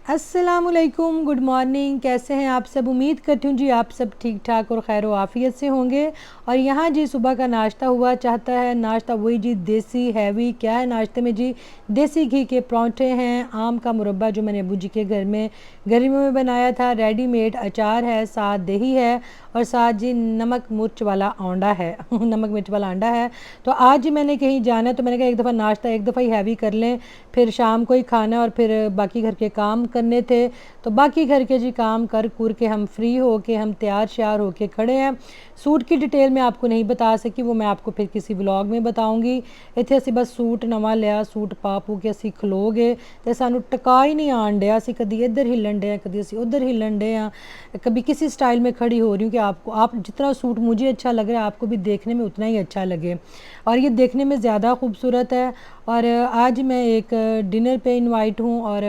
अस्सलामुअलैकुम, good morning. कैसे हैं आप सब? उम्मीद करती हूँ जी आप सब ठीक ठाक और खैर आफ़ियत से होंगे। और यहाँ जी सुबह का नाश्ता हुआ चाहता है। नाश्ता वही जी देसी हैवी। क्या है नाश्ते में जी? देसी घी के परांठे हैं, आम का मुरब्बा जो मैंने अबू जी के घर में गर्मियों में बनाया था, रेडीमेड अचार है, साथ दही है और साथ जी नमक मिर्च वाला आंडा है नमक मिर्च वाला अंडा है। तो आज जी मैंने कहीं जाना है तो मैंने कहा एक दफ़ा नाश्ता एक दफ़ा ही हैवी कर लें, फिर शाम को ही खाना और फिर बाकी घर के काम करने थे। तो बाकी घर के जी काम कर कुर के हम फ्री हो के हम तैयार श्यार हो के खड़े हैं। सूट की डिटेल मैं आपको नहीं बता सकी, वो मैं आपको फिर किसी व्लॉग में बताऊंगी। इतने असी बस सूट नवा लिया, सूट पा पू के असी खलो गए तो सानू टका ही नहीं आन दिया। असी कभी इधर हिलन डे, कभी असी उधर हिलन डे, कभी किसी स्टाइल में खड़ी हो रही हूँ कि आपको आप जितना सूट मुझे अच्छा लग रहा है आपको भी देखने में उतना ही अच्छा लगे। और ये देखने में ज़्यादा खूबसूरत है। और आज मैं एक डिनर पे इनवाइट हूँ और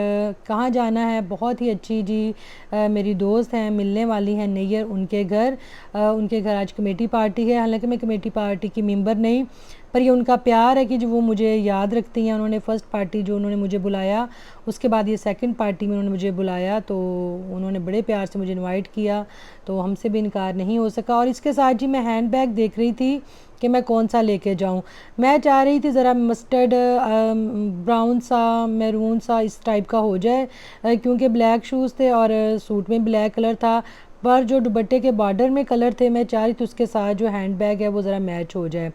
कहाँ जाना है, बहुत ही अच्छी जी मेरी दोस्त हैं, मिलने वाली हैं नैयर, उनके घर आज कमेटी पार्टी है। हालांकि मैं कमेटी पार्टी की मेंबर नहीं, पर ये उनका प्यार है कि जो वो मुझे याद रखती हैं। उन्होंने फ़र्स्ट पार्टी जो उन्होंने मुझे बुलाया, उसके बाद ये सेकंड पार्टी में उन्होंने मुझे बुलाया, तो उन्होंने बड़े प्यार से मुझे इनवाइट किया, तो हमसे भी इनकार नहीं हो सका। और इसके साथ जी मैं हैंड बैग देख रही थी कि मैं कौन सा लेके जाऊं। मैं चाह रही थी ज़रा मस्टर्ड ब्राउन सा, मैरून सा इस टाइप का हो जाए, क्योंकि ब्लैक शूज़ थे और सूट में ब्लैक कलर था, पर जो दुपट्टे के बॉर्डर में कलर थे मैं चाह रही थी उसके साथ जो हैंड बैग है वो ज़रा मैच हो जाए।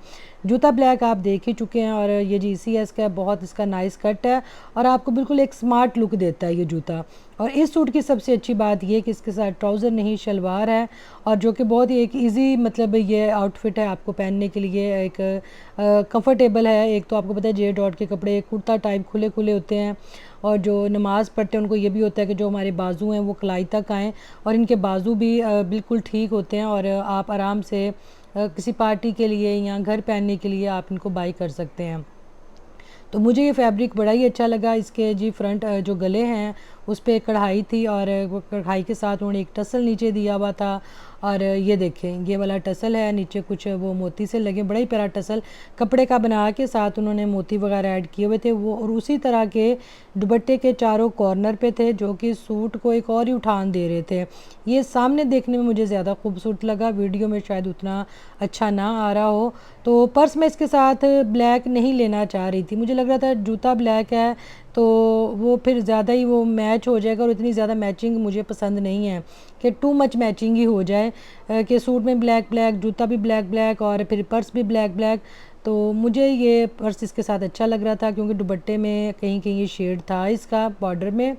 जूता ब्लैक आप देख ही चुके हैं और ये जी CS का बहुत इसका नाइस कट है और आपको बिल्कुल एक स्मार्ट लुक देता है ये जूता। और इस सूट की सबसे अच्छी बात ये कि इसके साथ ट्राउज़र नहीं शलवार है, और जो कि बहुत ही एक इजी मतलब ये आउटफिट है आपको पहनने के लिए, एक कंफर्टेबल है। एक तो आपको पता है जे डॉट के कपड़े कुर्ता टाइप खुले खुले होते हैं, और जो नमाज़ पढ़ते हैं उनको ये भी होता है कि जो हमारे बाजू हैं वो कलाई तक आएँ, और इनके बाजू भी बिल्कुल ठीक होते हैं और आप आराम से किसी पार्टी के लिए या घर पहनने के लिए आप इनको बाई कर सकते हैं। तो मुझे ये फैब्रिक बड़ा ही अच्छा लगा। इसके जी फ्रंट जो गले हैं उस पर कढ़ाई थी और वो कढ़ाई के साथ उन्होंने एक टसल नीचे दिया हुआ था, और ये देखें ये वाला टसल है, नीचे कुछ वो मोती से लगे, बड़ा ही प्यारा टसल कपड़े का बना के साथ उन्होंने मोती वगैरह ऐड किए हुए थे वो। और उसी तरह के दुपट्टे के चारों कॉर्नर पे थे जो कि सूट को एक और ही उठान दे रहे थे। ये सामने देखने में मुझे ज़्यादा खूबसूरत लगा, वीडियो में शायद उतना अच्छा ना आ रहा हो। तो पर्स मैं इसके साथ ब्लैक नहीं लेना चाह रही थी, मुझे लग रहा था जूता ब्लैक है तो वो फिर ज़्यादा ही वो मैच हो जाएगा, और इतनी ज़्यादा मैचिंग मुझे पसंद नहीं है कि टू मच मैचिंग ही हो जाए, कि सूट में ब्लैक ब्लैक, जूता भी ब्लैक ब्लैक और फिर पर्स भी ब्लैक ब्लैक। तो मुझे ये पर्स इसके साथ अच्छा लग रहा था क्योंकि दुपट्टे में कहीं कहीं ये शेड था इसका बॉर्डर में।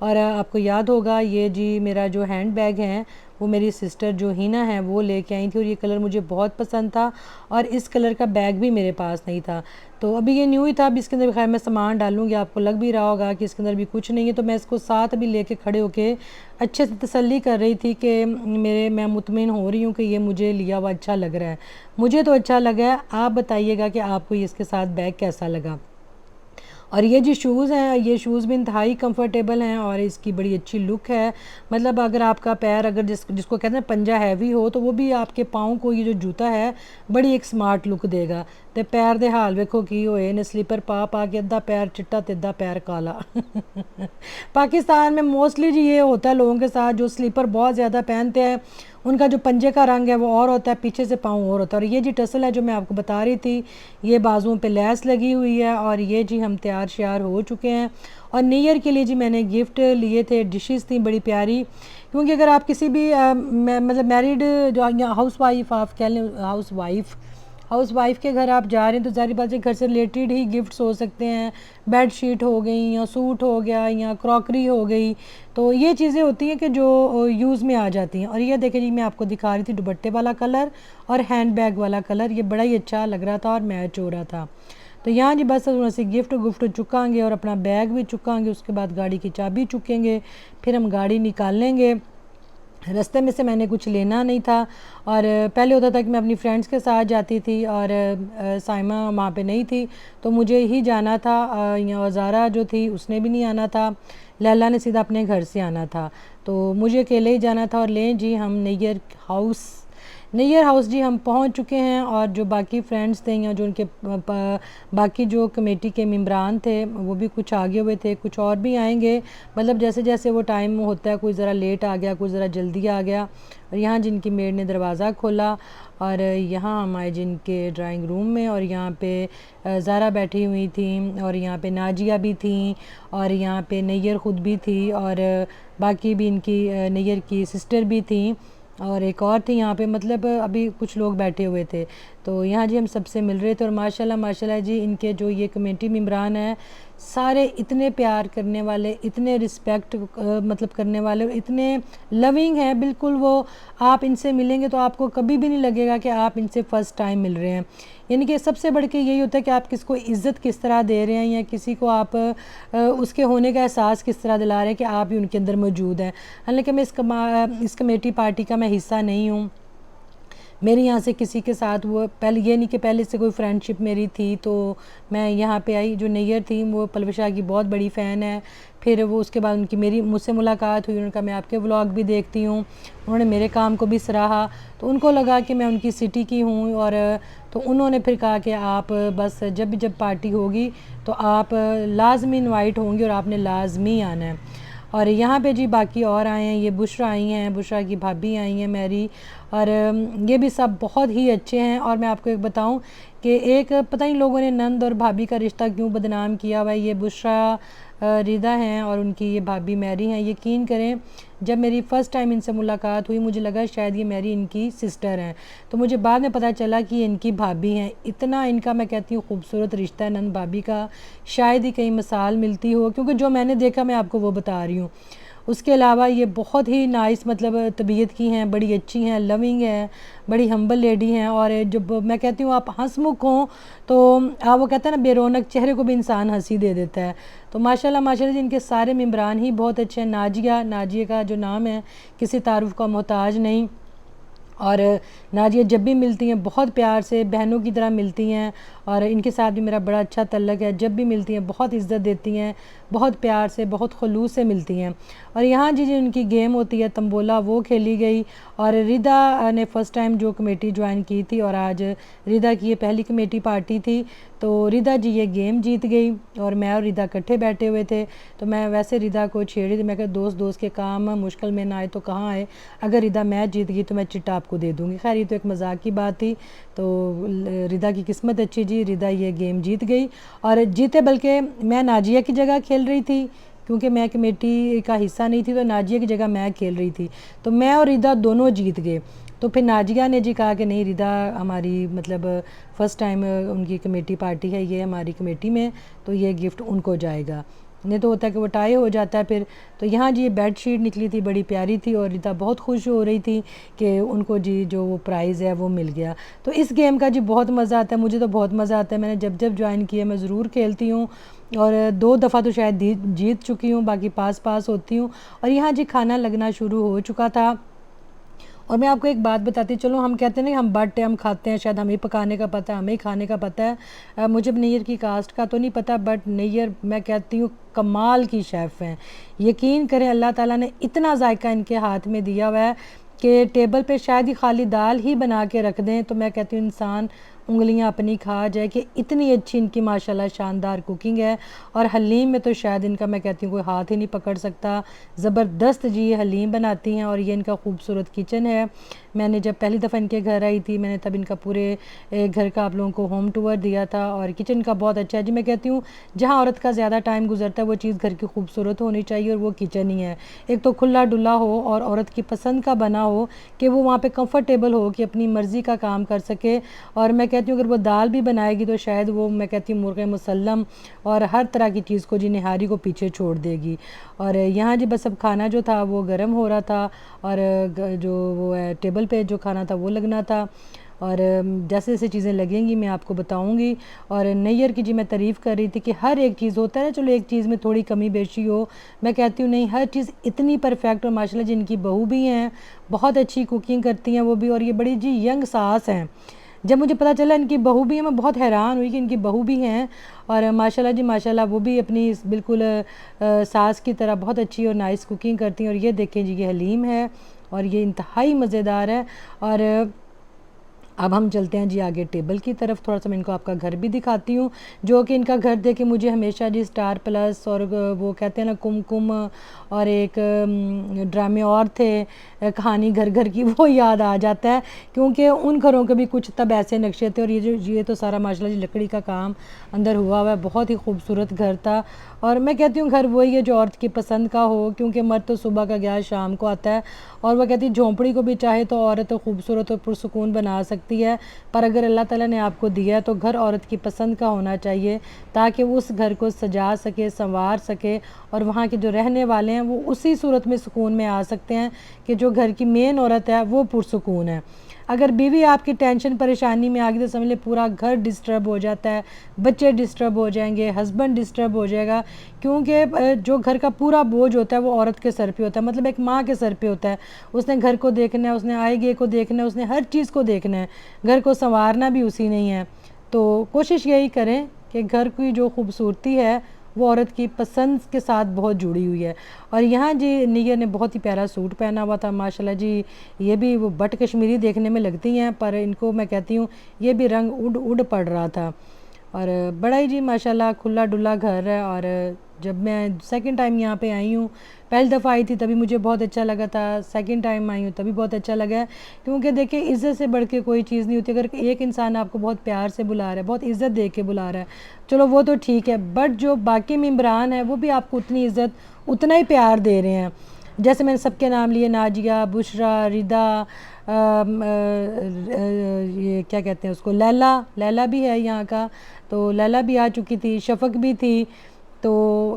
और आपको याद होगा ये जी मेरा जो हैंड बैग है वो मेरी सिस्टर जो हिना है वो लेके आई थी, और ये कलर मुझे बहुत पसंद था और इस कलर का बैग भी मेरे पास नहीं था। तो अभी ये न्यू ही था, अभी इसके अंदर खैर मैं सामान डालूंगी, आपको लग भी रहा होगा कि इसके अंदर भी कुछ नहीं है। तो मैं इसको साथ अभी लेके खड़े होके अच्छे से तसल्ली कर रही थी कि मैं मुतमिन हो रही हूँ कि ये मुझे लिया हुआ अच्छा लग रहा है। मुझे तो अच्छा लगा है, आप बताइएगा कि आपको इसके साथ बैग कैसा लगा। और ये जो शूज़ हैं ये शूज़ भी इंतहाई कंफर्टेबल हैं और इसकी बड़ी अच्छी लुक है। मतलब अगर आपका पैर अगर जिसको कहते हैं पंजा हैवी हो तो वो भी आपके पाँव को ये जो जूता है बड़ी एक स्मार्ट लुक देगा। तो पैर दे हाल वेखो की होए ने स्लीपर पा पा के अद्धा पैर चिट्टा ते अद्धा पैर काला पाकिस्तान में मोस्टली जी ये होता है लोगों के साथ, जो स्लीपर बहुत ज़्यादा पहनते हैं उनका जो पंजे का रंग है वो और होता है, पीछे से पाँव और होता है। और ये जी टसल है जो मैं आपको बता रही थी, ये बाजुओं पे लैस लगी हुई है। और ये जी हम तैयार श्यार हो चुके हैं। और न्यू ईयर के लिए जी मैंने गिफ्ट लिए थे, डिशेस थी बड़ी प्यारी, क्योंकि अगर आप किसी भी मतलब मैरिड जो हाउस वाइफ आप कह लें, हाउस वाइफ के घर आप जा रहे हैं तो ज़ाहिर बात है घर से रिलेटेड ही गिफ्ट्स हो सकते हैं। बेड शीट हो गई या सूट हो गया या क्रॉकरी हो गई, तो ये चीज़ें होती हैं कि जो यूज़ में आ जाती हैं। और ये देखें जी मैं आपको दिखा रही थी दुपट्टे वाला कलर और हैंड बैग वाला कलर, ये बड़ा ही अच्छा लग रहा था और मैच हो रहा था। तो यहाँ जी बस से गिफ्ट गुफ्ट चुकाएंगे और अपना बैग भी चुकाएंगे, उसके बाद गाड़ी की चाबी चुकेंगे, फिर हम गाड़ी निकाल लेंगे। रास्ते में से मैंने कुछ लेना नहीं था, और पहले होता था कि मैं अपनी फ्रेंड्स के साथ जाती थी और साइमा वहाँ पे नहीं थी तो मुझे ही जाना था, या ज़ारा जो थी उसने भी नहीं आना था, लैला ने सीधा अपने घर से आना था, तो मुझे अकेले ही जाना था। और लें जी हम नैयर हाउस जी हम पहुंच चुके हैं, और जो बाकी फ्रेंड्स थे या जो उनके बाकी जो कमेटी के मेंबरान थे वो भी कुछ आगे हुए थे, कुछ और भी आएंगे। मतलब जैसे जैसे वो टाइम होता है, कोई ज़रा लेट आ गया, कोई ज़रा जल्दी आ गया। और यहाँ जिनकी मेड ने दरवाज़ा खोला, और यहाँ हम आए जिनके ड्राइंग रूम में, और यहाँ पे ज़ारा बैठी हुई थी, और यहाँ पे नाजिया भी थी, और यहाँ पे नैयर ख़ुद भी थी, और बाकी भी इनकी नैयर की सिस्टर भी थी, और एक और थी यहाँ पे। मतलब अभी कुछ लोग बैठे हुए थे, तो यहाँ जी हम सबसे मिल रहे थे। और माशाल्लाह माशाल्लाह जी इनके जो ये कमेटी मेंबरान हैं सारे इतने प्यार करने वाले, इतने रिस्पेक्ट मतलब करने वाले, इतने लविंग हैं बिल्कुल। वो आप इनसे मिलेंगे तो आपको कभी भी नहीं लगेगा कि आप इनसे फ़र्स्ट टाइम मिल रहे हैं। यानी कि सबसे बढ़ के यही होता है कि आप किसको इज़्ज़त किस तरह दे रहे हैं, या किसी को आप उसके होने का एहसास किस तरह दिला रहे हैं कि आप भी उनके अंदर मौजूद हैं। हालांकि मैं इस कमेटी पार्टी का मैं हिस्सा नहीं हूँ, मेरी यहाँ से किसी के साथ वो पहले ये नहीं कि पहले से कोई फ्रेंडशिप मेरी थी तो मैं यहाँ पे आई। जो नैयर थी वो पलवशा की बहुत बड़ी फ़ैन है। फिर वो उसके बाद उनकी मेरी मुझसे मुलाकात हुई, उनका मैं आपके व्लॉग भी देखती हूँ, उन्होंने मेरे काम को भी सराहा, तो उनको लगा कि मैं उनकी सिटी की हूँ। और तो उन्होंने फिर कहा कि आप बस जब पार्टी होगी तो आप लाजमी इनवाइट होंगी और आपने लाजमी आना है। और यहाँ पे जी बाकी और आए हैं, ये बुशरा आई हैं, बुशरा की भाभी आई हैं मेरी, और ये भी सब बहुत ही अच्छे हैं। और मैं आपको एक बताऊं कि एक पता नहीं लोगों ने नंद और भाभी का रिश्ता क्यों बदनाम किया हुआ है। ये बुशरा रिदा हैं और उनकी ये भाभी मैरी हैं। यकीन करें जब मेरी फ़र्स्ट टाइम इनसे मुलाकात हुई मुझे लगा शायद ये मैरी इनकी सिस्टर हैं, तो मुझे बाद में पता चला कि ये इनकी भाभी हैं। इतना इनका मैं कहती हूँ खूबसूरत रिश्ता है नंद भाभी का, शायद ही कहीं मिसाल मिलती हो, क्योंकि जो मैंने देखा मैं आपको वो बता रही हूँ। उसके अलावा ये बहुत ही नाइस मतलब तबीयत की हैं, बड़ी अच्छी हैं, लविंग हैं, बड़ी हम्बल लेडी हैं। और जब मैं कहती हूँ आप हंसमुख हों तो आप वो कहते हैं ना बेरौनक चेहरे को भी इंसान हंसी दे देता है। तो माशाल्लाह माशाल्लाह जी इनके सारे मेंबरान ही बहुत अच्छे हैं। नाजिया का जो नाम है किसी तारुफ का मोहताज नहीं, और नाजिया जब भी मिलती हैं बहुत प्यार से बहनों की तरह मिलती हैं, और इनके साथ भी मेरा बड़ा अच्छा तल्लक है। जब भी मिलती हैं बहुत इज़्ज़त देती हैं, बहुत प्यार से, बहुत खलूस से मिलती हैं। और यहाँ जी उनकी गेम होती है तंबोला, वो खेली गई। और रिदा ने फ़र्स्ट टाइम जो कमेटी ज्वाइन की थी, और आज रिदा की ये पहली कमेटी पार्टी थी, तो रिदा जी ये गेम जीत गई। और मैं और रिदा इकट्ठे बैठे हुए थे, तो मैं वैसे रिदा को छेड़ी थी, मैं कहा दोस्त दोस्त के काम मुश्किल में ना आए तो कहाँ आए, अगर रिदा मैच जीत गई तो मैं चिट्टा आपको दे दूँगी। खैर ये तो एक मजाक की बात थी। तो रिदा की किस्मत अच्छी जी, रिदा ये गेम जीत गई और जीते, बल्कि मैं नाजिया की जगह खेल रही थी क्योंकि मैं कमेटी का हिस्सा नहीं थी, तो नाजिया की जगह मैं खेल रही थी, तो मैं और रिदा दोनों जीत गए। तो फिर नाजिया ने जी कहा कि नहीं रिदा हमारी मतलब फ़र्स्ट टाइम उनकी कमेटी पार्टी है ये हमारी कमेटी में, तो ये गिफ्ट उनको जाएगा। नहीं तो होता है कि वो टाई हो जाता है फिर। तो यहाँ जी ये बेड शीट निकली थी, बड़ी प्यारी थी, और रिदा बहुत खुश हो रही थी कि उनको जी जो वो प्राइज़ है वो मिल गया। तो इस गेम का जी बहुत मज़ा आता है, मुझे तो बहुत मज़ा आता है। मैंने जब जब ज्वाइन किया मैं ज़रूर खेलती हूँ, और 2 दफ़ा तो शायद जीत चुकी हूँ, बाकी पास होती हूँ। और यहाँ जी खाना लगना शुरू हो चुका था। और मैं आपको एक बात बताती, चलो हम कहते हैं ना हम बट हम खाते हैं, शायद हमें पकाने का पता है, हमें खाने का पता है। मुझे नैयर की कास्ट का तो नहीं पता, बट नैयर मैं कहती हूँ कमाल की शेफ़ हैं। यकीन करें अल्लाह ताला ने इतना जायका इनके हाथ में दिया हुआ है कि टेबल पे शायद ही खाली दाल ही बना के रख दें तो मैं कहती हूँ इंसान उंगलियां अपनी खा जाए कि इतनी अच्छी इनकी माशाल्लाह शानदार कुकिंग है। और हलीम में तो शायद इनका मैं कहती हूँ कोई हाथ ही नहीं पकड़ सकता, ज़बरदस्त जी ये हलीम बनाती हैं। और ये इनका खूबसूरत किचन है। मैंने जब पहली दफ़ा इनके घर आई थी मैंने तब इनका पूरे घर का आप लोगों को होम टूर दिया था, और किचन का बहुत अच्छा है जी। मैं कहती हूँ जहाँ औरत का ज़्यादा टाइम गुजरता है वो चीज़ घर की खूबसूरत होनी चाहिए, और वो किचन ही है। एक तो खुला डुला हो और औरत की पसंद का बना हो कि वो वहाँ पे कंफर्टेबल हो कि अपनी मर्ज़ी का काम कर सके। और मैं कहती हूँ अगर वो दाल भी बनाएगी तो शायद वो मैं कहती हूँ मुर्ग़ मुसल्लम और हर तरह की चीज़ को जी निहारी को पीछे छोड़ देगी। और यहाँ जी बस अब खाना जो था वो गर्म हो रहा था, और जो वो है टेबल पे जो खाना था वो लगना था, और जैसे जैसे चीज़ें लगेंगी मैं आपको बताऊंगी। और नैयर की जी मैं तारीफ़ कर रही थी कि हर एक चीज़ होता है ना, चलो एक चीज़ में थोड़ी कमी बेशी हो, मैं कहती हूँ नहीं हर चीज़ इतनी परफेक्ट। और माशाल्लाह जिनकी बहू भी हैं बहुत अच्छी कुकिंग करती हैं वो भी, और ये बड़ी जी यंग सास हैं। जब मुझे पता चला इनकी बहू भी है मैं बहुत हैरान हुई कि इनकी बहू भी हैं, और माशाल्लाह जी माशाल्लाह वो भी अपनी बिल्कुल सास की तरह बहुत अच्छी और नाइस कुकिंग करती हैं। और ये देखें जी ये हलीम है और ये इंतहाई मज़ेदार है। और अब हम चलते हैं जी आगे टेबल की तरफ। थोड़ा सा मैं इनको आपका घर भी दिखाती हूँ, जो कि इनका घर देखे मुझे हमेशा जी स्टार प्लस और वो कहते हैं ना कुमकुम और एक ड्रामे और थे कहानी घर घर की, वो याद आ जाता है, क्योंकि उन घरों के भी कुछ तब ऐसे नक्शे थे। और ये तो सारा माशाल्लाह जी लकड़ी का काम अंदर हुआ हुआ है, बहुत ही खूबसूरत घर था। और मैं कहती हूँ घर वही है जो औरत की पसंद का हो, क्योंकि मर्द तो सुबह का गया शाम को आता है। और वह कहती है झोंपड़ी को भी चाहे तो औरत खूबसूरत और पुरसुकून बना सकती है, पर अगर अल्लाह ताला ने आपको दिया है तो घर औरत की पसंद का होना चाहिए, ताकि वो उस घर को सजा सके, संवार सके, और वहाँ के जो रहने वाले हैं वो उसी सूरत में सुकून में आ सकते हैं कि जो घर की मेन औरत है वो पुरसुकून है। अगर बीवी आपकी टेंशन परेशानी में आ गई तो समझ ले पूरा घर डिस्टर्ब हो जाता है, बच्चे डिस्टर्ब हो जाएंगे, हस्बैंड डिस्टर्ब हो जाएगा, क्योंकि जो घर का पूरा बोझ होता है वो औरत के सर पे होता है, मतलब एक माँ के सर पे होता है। उसने घर को देखना है, उसने आए गए को देखना है, उसने हर चीज़ को देखना है, घर को संवारना भी उसी नहीं है। तो कोशिश यही करें कि घर की जो खूबसूरती है वो औरत की पसंद के साथ बहुत जुड़ी हुई है। और यहाँ जी नियर ने बहुत ही प्यारा सूट पहना हुआ था माशाल्लाह जी, ये भी वो बट कश्मीरी देखने में लगती हैं, पर इनको मैं कहती हूँ ये भी रंग उड़ उड़ पड़ रहा था। और बड़ा ही जी माशाल्लाह खुला डुला घर है। और जब मैं सेकंड टाइम यहाँ पे आई हूँ, पहली दफ़ा आई थी तभी मुझे बहुत अच्छा लगा था, सेकंड टाइम आई हूँ तभी बहुत अच्छा लगा है, क्योंकि देखिए इज़्ज़त से बढ़ के कोई चीज़ नहीं होती। अगर एक इंसान आपको बहुत प्यार से बुला रहा है, बहुत इज़्ज़त दे के बुला रहा है, चलो वो तो ठीक है, बट जो बाकी मेम्बरान है वो भी आपको उतनी इज़्ज़त उतना ही प्यार दे रहे हैं। जैसे मैंने सबके नाम लिए, नाजिया, बुशरा, रिदा, ये क्या कहते हैं उसको, लैला, लैला भी है यहाँ का, तो लैला भी आ चुकी थी, शफ़क भी थी। तो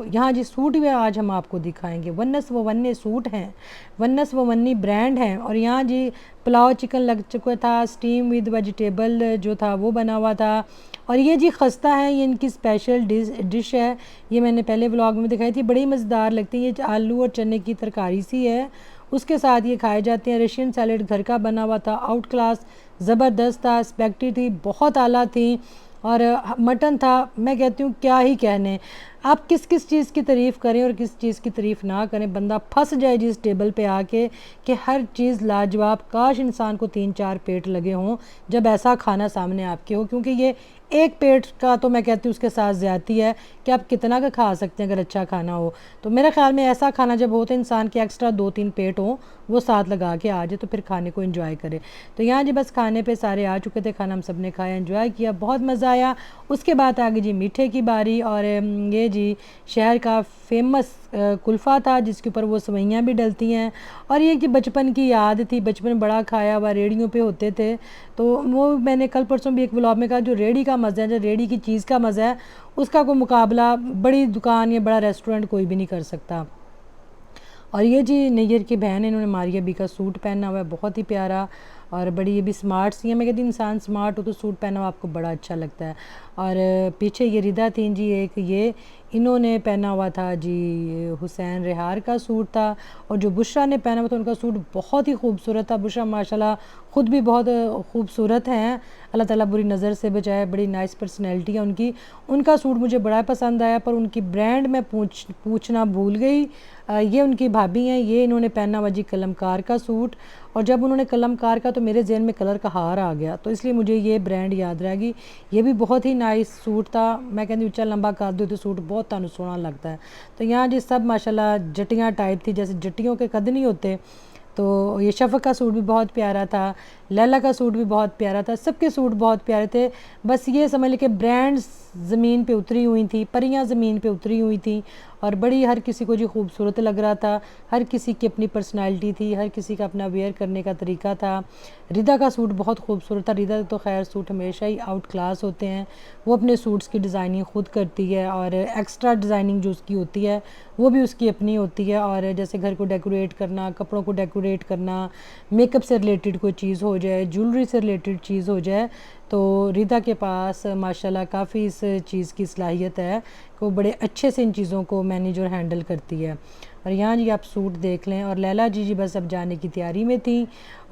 यहाँ जी सूट भी आज हम आपको दिखाएंगे, वन्नस व वन्ने सूट हैं, वन्नस व वन्नी ब्रांड हैं। और यहाँ जी पुलाव चिकन लग चुका था, स्टीम विद वेजिटेबल जो था वो बना हुआ था। और ये जी खस्ता है, ये इनकी स्पेशल डिश है, ये मैंने पहले व्लॉग में दिखाई थी, बड़ी मज़ेदार लगती है। ये आलू और चने की तरकारी सी है, उसके साथ ये खाए जाते हैं। रशियन सैलेड घर का बना हुआ था, आउट क्लास ज़बरदस्त था, स्पेगेटी थी बहुत आला थी, और मटन था। मैं कहती हूँ क्या ही कहने, आप किस किस चीज़ की तारीफ़ करें और किस चीज़ की तारीफ़ ना करें, बंदा फंस जाए जिस टेबल पे आके कि हर चीज़ लाजवाब। काश इंसान को 3-4 पेट लगे हों जब ऐसा खाना सामने आपके हो, क्योंकि ये एक पेट का तो मैं कहती हूँ उसके साथ ज़्यादती है कि आप कितना का खा सकते हैं अगर अच्छा खाना हो। तो मेरे ख्याल में ऐसा खाना जब हो तो इंसान के एक्स्ट्रा 2-3 पेट हो वो साथ लगा के आ जाए, तो फिर खाने को एंजॉय करे। तो यहाँ जी बस खाने पे सारे आ चुके थे, खाना हम सब ने खाया, एंजॉय किया, बहुत मज़ा आया। उसके बाद आ गई जी मीठे की बारी, और ये जी शहर का फेमस कुल्फ़ा था जिसके ऊपर वो सवैयाँ भी डलती हैं। और ये कि बचपन की याद थी, बचपन बड़ा खाया हुआ, रेडियों पे होते थे, तो वो मैंने कल परसों भी एक व्लॉग में कहा, जो रेडी का मज़ा है, जो रेडी की चीज़ का मज़ा है, उसका कोई मुकाबला बड़ी दुकान या बड़ा रेस्टोरेंट कोई भी नहीं कर सकता। और ये जी नैयर की बहन है, इन्होंने मारिया बी का सूट पहना हुआ है, बहुत ही प्यारा, और बड़ी ये भी स्मार्ट सी है। मैं कहती हूँ इंसान स्मार्ट हो तो सूट पहना हुआ आपको बड़ा अच्छा लगता है। और पीछे ये रिदा थी जी, एक ये इन्होंने पहना हुआ था जी हुसैन रिहार का सूट था। और जो बुशरा ने पहना हुआ था उनका सूट बहुत ही खूबसूरत था। बुशरा माशाल्लाह ख़ुद भी बहुत खूबसूरत हैं, अल्लाह ताला बुरी नज़र से बचाए, बड़ी नाइस पर्सनैलिटी है उनकी। उनका सूट मुझे बड़ा पसंद आया, पर उनकी ब्रांड मैं पूछना भूल गई। ये उनकी भाभी हैं, ये इन्होंने पहना हुआ जी कलमकार का सूट, और जब उन्होंने कलमकार का तो मेरे जहन में कलर का हार आ गया, तो इसलिए मुझे ये ब्रांड याद रहेगी। ये भी बहुत ही नाइस सूट था, मैं कहती उच्चा लंबा कर दो तो सूट बहुत तानू सोहना लगता है। तो यहाँ जी सब माशाल्लाह जटियाँ टाइप थी, जैसे जटियों के कद नहीं होते। तो ये शफ़क़ का सूट भी बहुत प्यारा था, लैला का सूट भी बहुत प्यारा था, सबके सूट बहुत प्यारे थे। बस ये समझ लें कि ब्रांड्स ज़मीन पे उतरी हुई थी, परियां ज़मीन पे उतरी हुई थी, और बड़ी हर किसी को जी खूबसूरत लग रहा था। हर किसी की अपनी पर्सनालिटी थी, हर किसी का अपना वेयर करने का तरीका था। रिदा का सूट बहुत खूबसूरत था। रिदा तो खैर सूट हमेशा ही आउट क्लास होते हैं, वो अपने सूट्स की डिज़ाइनिंग ख़ुद करती है, और एक्स्ट्रा डिज़ाइनिंग जो उसकी होती है वो भी उसकी अपनी होती है। और जैसे घर को डेकोरेट करना, कपड़ों को डेकोरेट करना, मेकअप से रिलेटेड कोई चीज़ हो जाए, ज्वेलरी से रिलेटेड चीज़ हो जाए, तो रिदा के पास माशाल्लाह काफ़ी इस चीज़ की सलाहियत है कि वो बड़े अच्छे से इन चीज़ों को मैनेज और हैंडल करती है। और यहाँ जी आप सूट देख लें। और लैला जी बस अब जाने की तैयारी में थी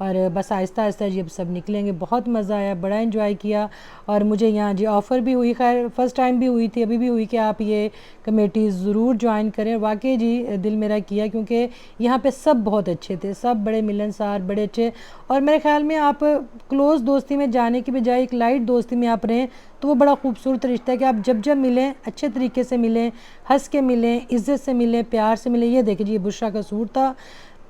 और बस आहिस्ता आहिस्ता जी अब सब निकलेंगे। बहुत मज़ा आया, बड़ा एंजॉय किया। और मुझे यहाँ जी ऑफ़र भी हुई, खैर फ़र्स्ट टाइम भी हुई थी, अभी भी हुई कि आप ये कमेटी ज़रूर ज्वाइन करें। वाकई जी दिल मेरा किया, क्योंकि यहाँ पे सब बहुत अच्छे थे, सब बड़े मिलनसार, बड़े अच्छे। और मेरे ख्याल में आप क्लोज़ दोस्ती में जाने की बजाय एक लाइट दोस्ती में आप रहें तो वो बड़ा खूबसूरत रिश्ता है कि आप जब जब मिलें अच्छे तरीके से मिलें, हंस के मिलें, इज़्ज़त से मिलें, प्यार से मिलें। ये देखिए जी, ये बुशरा का सूट था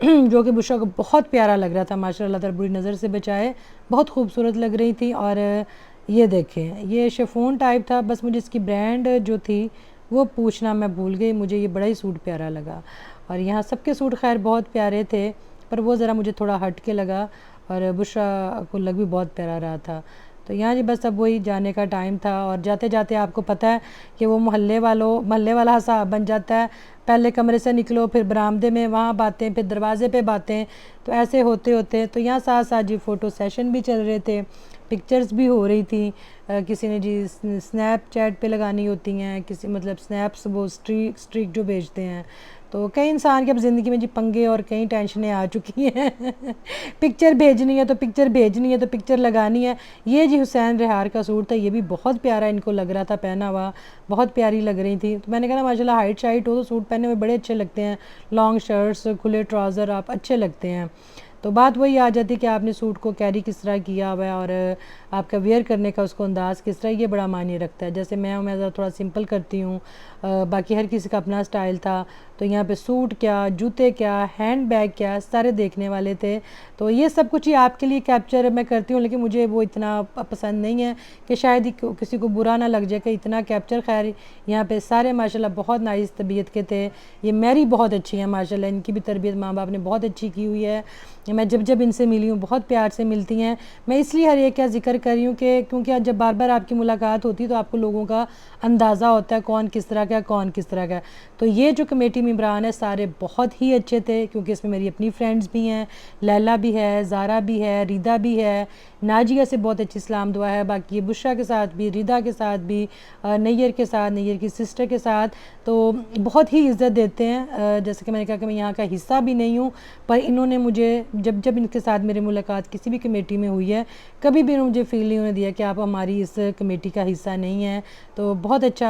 जो कि बुशरा को बहुत प्यारा लग रहा था, माशाल्लाह, ताला बुरी नज़र से बचाए, बहुत खूबसूरत लग रही थी। और ये देखें, ये शिफॉन टाइप था। बस मुझे इसकी ब्रांड जो थी वो पूछना मैं भूल गई, मुझे ये बड़ा ही सूट प्यारा लगा। और यहाँ सबके सूट खैर बहुत प्यारे थे, पर वो ज़रा मुझे थोड़ा हट के लगा और बुशरा को लग भी बहुत प्यारा रहा था। तो यहाँ जी बस अब वही जाने का टाइम था। और जाते जाते आपको पता है कि वो मोहल्ले वाला हिसाब बन जाता है, पहले कमरे से निकलो, फिर बरामदे में वहाँ बातें, फिर दरवाजे पे बातें, तो ऐसे होते होते तो यहाँ साथ साथ जी फ़ोटो सेशन भी चल रहे थे, पिक्चर्स भी हो रही थी। किसी ने जी स्नैपचैट पे लगानी होती हैं, किसी मतलब स्नैप्स वो स्ट्रीक जो भेजते हैं। तो कई इंसान की अब ज़िंदगी में जी पंगे और कई टेंशनें आ चुकी हैं पिक्चर भेजनी है तो पिक्चर भेजनी है तो पिक्चर लगानी है। ये जी हुसैन रिहार का सूट था, ये भी बहुत प्यारा इनको लग रहा था, पहना हुआ बहुत प्यारी लग रही थी। तो मैंने कहा ना माशाल्लाह हाइट शाइट हो तो सूट पहनने में बड़े अच्छे लगते हैं, लॉन्ग शर्ट्स, खुले ट्राउज़र, आप अच्छे लगते हैं। तो बात वही आ जाती कि आपने सूट को कैरी किस तरह किया हुआ है और आपका वेयर करने का उसको अंदाज़ किस तरह, ये बड़ा मायने रखता है। जैसे मैं ज़रा थोड़ा सिंपल करती हूँ, बाकी हर किसी का अपना स्टाइल था। तो यहाँ पे सूट क्या, जूते क्या, हैंड बैग क्या, सारे देखने वाले थे। तो ये सब कुछ ही आपके लिए कैप्चर मैं करती हूँ, लेकिन मुझे वो इतना पसंद नहीं है कि शायद ही किसी को बुरा ना लग जाए कि इतना कैप्चर। खैर यहाँ पे सारे माशाल्लाह बहुत नाइस तबीयत के थे। ये मैरी बहुत अच्छी है माशाल्लाह, इनकी भी तरबियत माँ बाप ने बहुत अच्छी की हुई है। मैं जब जब इनसे मिली हूँ बहुत प्यार से मिलती हैं। मैं इसलिए हर एक का जिक्र कर रही हूँ कि क्योंकि जब बार बार आपकी मुलाकात होती है तो आपको लोगों का अंदाज़ा होता है कौन किस तरह का, कौन किस तरह का। तो ये जो कमेटी मेंबरान है सारे बहुत ही अच्छे थे, क्योंकि इसमें मेरी अपनी फ्रेंड्स भी हैं, लैला भी है, ज़ारा भी है, रिदा भी है, नाजिया से बहुत अच्छी सलाम दुआ है, बाकी बुशरा के साथ भी, रिदा के साथ भी, नैयर के साथ, नैयर की सिस्टर के साथ। तो बहुत ही इज़्ज़त देते हैं। जैसे कि मैंने कहा कि मैं यहाँ का हिस्सा भी नहीं हूँ, पर इन्होंने मुझे जब जब इनके साथ मेरी मुलाकात किसी भी कमेटी में हुई है, कभी भी मुझे फ़ील नहीं होने दिया कि आप हमारी इस कमेटी का हिस्सा नहीं हैं। तो बहुत अच्छा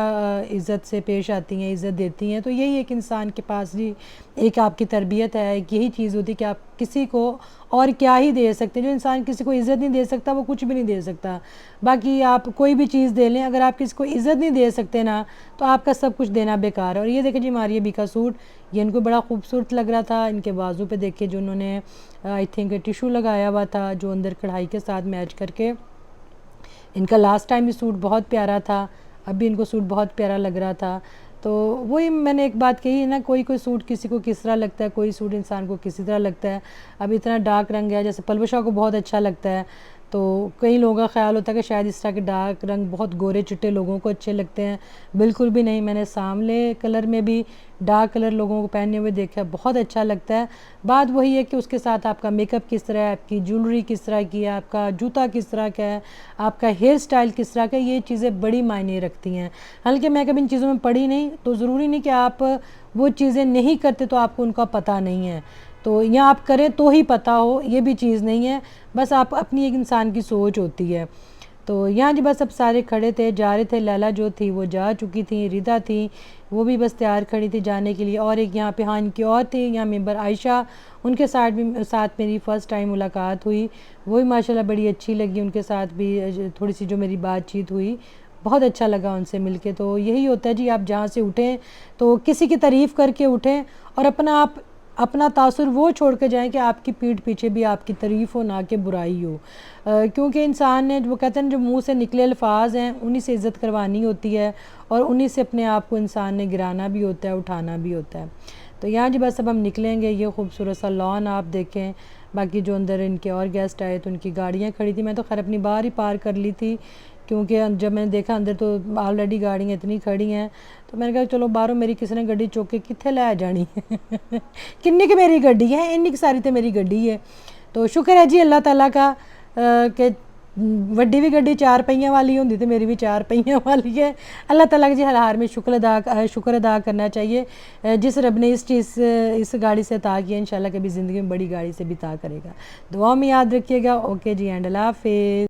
इज़्ज़त से पेश आती हैं, इज़्ज़त देती हैं। तो यही एक इंसान के पास जी एक आपकी तरबियत है, एक यही चीज़ होती है कि आप किसी को और क्या ही दे सकते हैं। जो इंसान किसी को इज़्ज़त नहीं दे सकता वो कुछ भी नहीं दे सकता। बाकी आप कोई भी चीज़ दे लें, अगर आप किसी को इज़्ज़त नहीं दे सकते ना, तो आपका सब कुछ देना बेकार है। और ये देखें जी मारिया बी का सूट, ये इनको बड़ा खूबसूरत लग रहा था। इनके बाजू पे देखिए जो उन्होंने आई थिंक टिशू लगाया हुआ था, जो अंदर कढ़ाई के साथ मैच करके। इनका लास्ट टाइम भी सूट बहुत प्यारा था, अब भी इनको सूट बहुत प्यारा लग रहा था। तो वही मैंने एक बात कही है ना, कोई कोई सूट किसी को किस तरह लगता है, कोई सूट इंसान को किसी तरह लगता है। अब इतना डार्क रंग है, जैसे पलवशा को बहुत अच्छा लगता है, तो कई लोगों का ख्याल होता है कि शायद इस तरह के डार्क रंग बहुत गोरे चिट्टे लोगों को अच्छे लगते हैं। बिल्कुल भी नहीं, मैंने सामले कलर में भी डार्क कलर लोगों को पहने हुए देखा, बहुत अच्छा लगता है। बात वही है कि उसके साथ आपका मेकअप किस तरह है, आपकी ज्वेलरी किस तरह की है, आपका जूता किस तरह का है, आपका हेयर स्टाइल किस तरह का है, ये चीज़ें बड़ी मायने रखती हैं। हालांकि मैं कभी इन चीज़ों में पढ़ी नहीं, तो ज़रूरी नहीं कि आप वो चीज़ें नहीं करते तो आपको उनका पता नहीं है, तो या आप करें तो ही पता हो, ये भी चीज़ नहीं है। बस आप अपनी एक इंसान की सोच होती है। तो यहाँ जी बस अब सारे खड़े थे, जा रहे थे। लैला जो थी वो जा चुकी थी, रिदा थी वो भी बस तैयार खड़ी थी जाने के लिए। और एक यहाँ पे हाँ इनकी और थी यहाँ मेंबर आयशा, उनके साथ मेरी फ़र्स्ट टाइम मुलाकात हुई, वो भी माशाल्लाह बड़ी अच्छी लगी। उनके साथ भी थोड़ी सी जो मेरी बातचीत हुई, बहुत अच्छा लगा उनसे मिलके। तो यही होता है जी, आप जहाँ से उठें तो किसी की तारीफ़ करके उठें और अपना तासुर वो छोड़ के जाएँ कि आपकी पीठ पीछे भी आपकी तारीफ़ हो, ना कि बुराई हो। क्योंकि इंसान ने वो कहते हैं जो मुंह से निकले अल्फाज हैं उन्हीं से इज़्ज़त करवानी होती है और उन्हीं से अपने आप को इंसान ने गिराना भी होता है, उठाना भी होता है। तो यहाँ जी बस अब हम निकलेंगे। ये खूबसूरत सा लॉन आप देखें। बाकी जो अंदर इनके और गेस्ट आए तो उनकी गाड़ियाँ खड़ी थी। मैं तो खैर अपनी बाहर ही पार कर ली थी, क्योंकि जब मैंने देखा अंदर तो ऑलरेडी गाड़ियाँ इतनी खड़ी हैं, तो मैंने कहा चलो बाहरों मेरी किसी ने गड्डी चुक के कित्थे लै जानी किन्नी की मेरी गड्डी है, इन्नी की सारी तो मेरी गड्डी है। तो शुक्र है जी अल्लाह ताला का कि वड्डी भी गड्डी 4 पहियां वाली होंदी तो मेरी भी 4 पहियां वाली है। अल्लाह ताला जी हर हाल में शुक्र अदा करना चाहिए। जिस रब ने इस गाड़ी से अता किया इंशाल्लाह कभी ज़िंदगी में बड़ी गाड़ी से भी अता करेगा। दुआ में याद रखिएगा। ओके जी एंड अल्लाह हाफिज़।